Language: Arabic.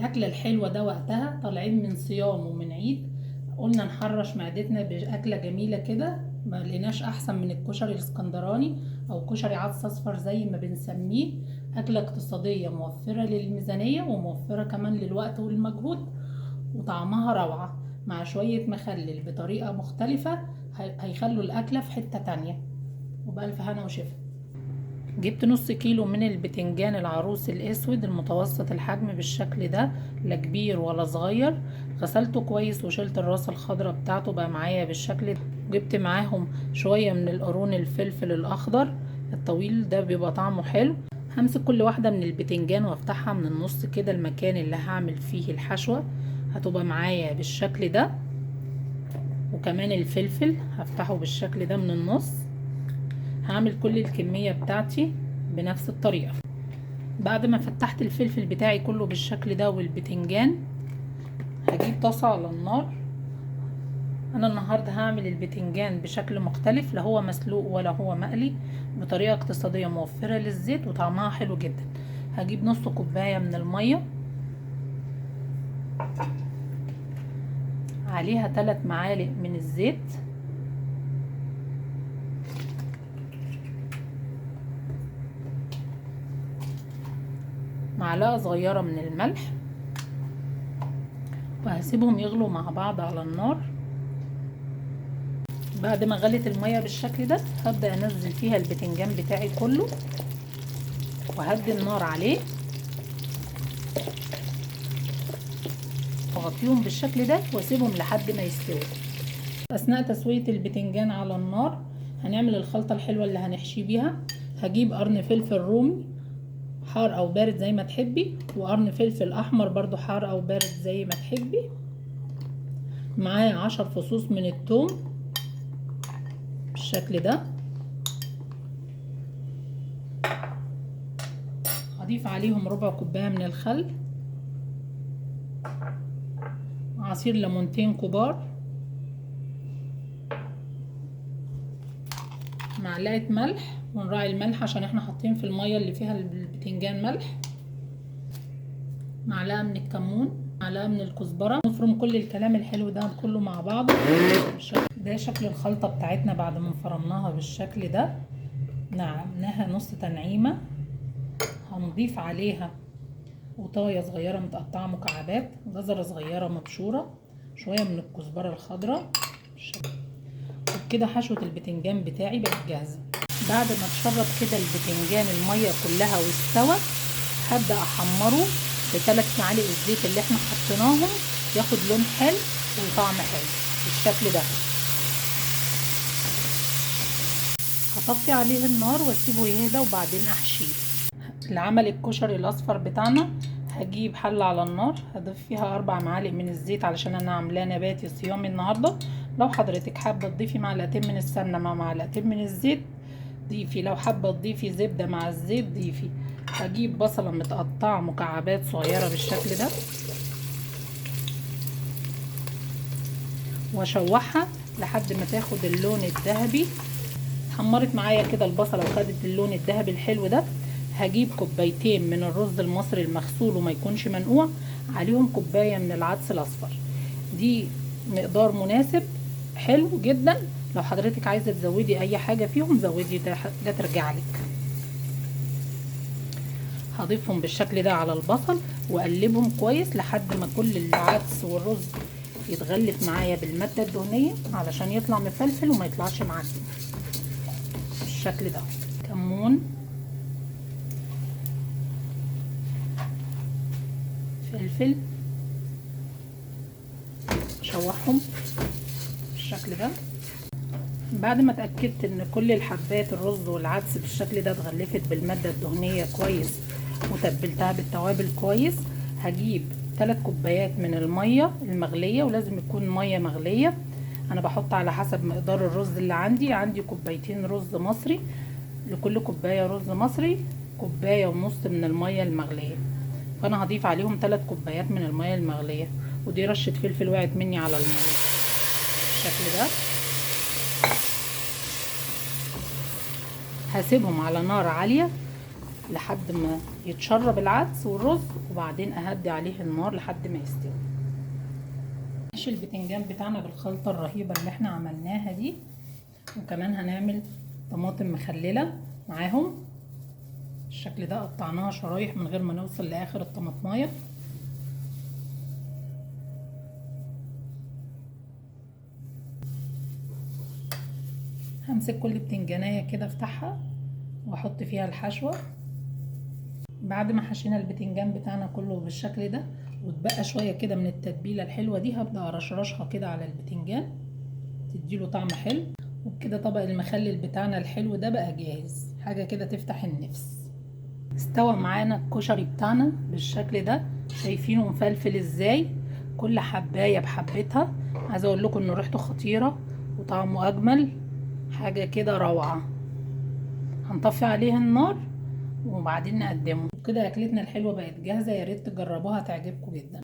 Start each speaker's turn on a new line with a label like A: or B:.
A: الأكلة الحلوة ده وقتها طالعين من صيام ومن عيد، قلنا نحرش معدتنا بأكلة جميلة كده. ما لقيناش أحسن من الكشري الاسكندراني أو كشري عدس أصفر زي ما بنسميه. أكلة اقتصادية موفرة للميزانية وموفرة كمان للوقت والمجهود، وطعمها روعة مع شوية مخلل بطريقة مختلفة هيخلوا الأكلة في حتة تانية. وبألف هنا وشفا. جبت نص كيلو من البتنجان العروس الاسود المتوسط الحجم بالشكل ده، لا كبير ولا صغير. غسلته كويس وشلت الراس الخضراء بتاعته بقى معايا بالشكل ده. جبت معاهم شوية من القرون الفلفل الاخضر الطويل ده بيبقى طعمه حلو. همسك كل واحدة من البتنجان وافتحها من النص كده المكان اللي هعمل فيه الحشوة، هتبقى معايا بالشكل ده. وكمان الفلفل هفتحه بالشكل ده من النص. هعمل كل الكمية بتاعتي بنفس الطريقة. بعد ما فتحت الفلفل بتاعي كله بالشكل ده والبتنجان، هجيب طاسة على النار. انا النهاردة هعمل البتنجان بشكل مختلف، لا هو مسلوق ولا هو مقلي، بطريقة اقتصادية موفرة للزيت وطعمها حلو جدا. هجيب نص كوباية من المية، عليها 3 معالق من الزيت، معلقة صغيرة من الملح، وهسيبهم يغلوا مع بعض على النار. بعد ما غلت المية بالشكل ده هبدأ انزل فيها البتنجان بتاعي كله، وهدي النار عليه واغطيهم بالشكل ده واسيبهم لحد ما يستوي. اثناء تسوية البتنجان على النار هنعمل الخلطة الحلوة اللي هنحشي بيها. هجيب قرن فلفل رومي حار او بارد زي ما تحبي، وقرن فلفل احمر برضو حار او بارد زي ما تحبي. معايا 10 فصوص من الثوم بالشكل ده. هضيف عليهم ربع كوباية من الخل، عصير ليمونتين كبار، معلقة ملح، ونراعي الملح عشان احنا حاطين في المية اللي فيها البتنجان ملح، معلقة من الكمون، معلقة من الكزبرة. نفرم كل الكلام الحلو ده كله مع بعض. ده شكل الخلطة بتاعتنا بعد ما فرمناها بالشكل ده، نعمناها نص تنعيمة. هنضيف عليها قطاية صغيرة متقطعة مكعبات، جزرة صغيرة مبشورة، شوية من الكزبرة الخضراء. وبكده حشوة البتنجان بتاعي بقت جاهزة. بعد ما تشرب كده البتنجان المية كلها واستوى، هبدأ احمره ب3 معالق الزيت اللي احنا حطيناهم، ياخد لون حلو وطعم حلو بالشكل ده. هطفي عليه النار واسيبه يهدى وبعدين احشيه. لعمل الكشري الاصفر بتاعنا هجيب حله على النار، هضيف فيها 4 معالق من الزيت علشان انا عاملاه نباتي صيامي النهارده. لو حضرتك حابه تضيفي معلقتين من السمنه مع معلقتين من الزيت ضيفي، لو حابه تضيفي زبده مع الزيت ضيفي. هجيب بصله متقطعه مكعبات صغيره بالشكل ده واشوحها لحد ما تاخد اللون الذهبي. حمرت معايا كده البصله وخدت اللون الذهبي الحلو ده. هجيب كوبايتين من الرز المصري المغسول وما يكونش منقوع، عليهم كوبايه من العدس الاصفر. دي مقدار مناسب حلو جدا. لو حضرتك عايزه تزودي اي حاجه فيهم زودي، ده ترجع لك. هضيفهم بالشكل ده على البصل واقلبهم كويس لحد ما كل العدس والرز يتغلف معايا بالماده الدهنيه علشان يطلع مفلفل وما يطلعش معجن بالشكل ده. كمون، فلفل، شوحهم بالشكل ده. بعد ما اتاكدت ان كل الحبات الرز والعدس بالشكل ده اتغلفت بالماده الدهنيه كويس وتبلتها بالتوابل كويس، هجيب 3 كوبايات من الميه المغليه، ولازم يكون ميه مغليه. انا بحط على حسب مقدار الرز اللي عندي 2 رز مصري، لكل كوبايه رز مصري 1.5 كوبايه من الميه المغليه. فانا هضيف عليهم 3 كوبايات من الميه المغليه. ودي رشه فلفل وقعت مني على الميه بالشكل ده. هسيبهم على نار عاليه لحد ما يتشرب العدس والرز، وبعدين اهدي عليه النار لحد ما يستوي. نحشي البتنجان بتاعنا بالخلطة الرهيبة اللي احنا عملناها دي، وكمان هنعمل طماطم مخللة معاهم بالشكل ده، قطعناها شرايح من غير ما نوصل لاخر الطماطمايه. همسك كل بتنجانية كده افتحها واحط فيها الحشوة. بعد ما حشينا البتنجان بتاعنا كله بالشكل ده، واتبقى شوية كده من التتبيلة الحلوة دي، هبدأ ارشرشها كده على البتنجان تديله طعم حلو. وبكده طبق المخلل بتاعنا الحلو ده بقى جاهز، حاجة كده تفتح النفس. استوى معانا الكشري بتاعنا بالشكل ده، شايفينه مفلفل ازاي، كل حباية بحبتها. عايزة اقول لكم ان ريحته خطيرة وطعمه اجمل، حاجة كده روعة. هنطفي عليه النار وبعدين نقدمه كده. اكلتنا الحلوة بقت جاهزة، يا ريت تجربوها تعجبكم جدا.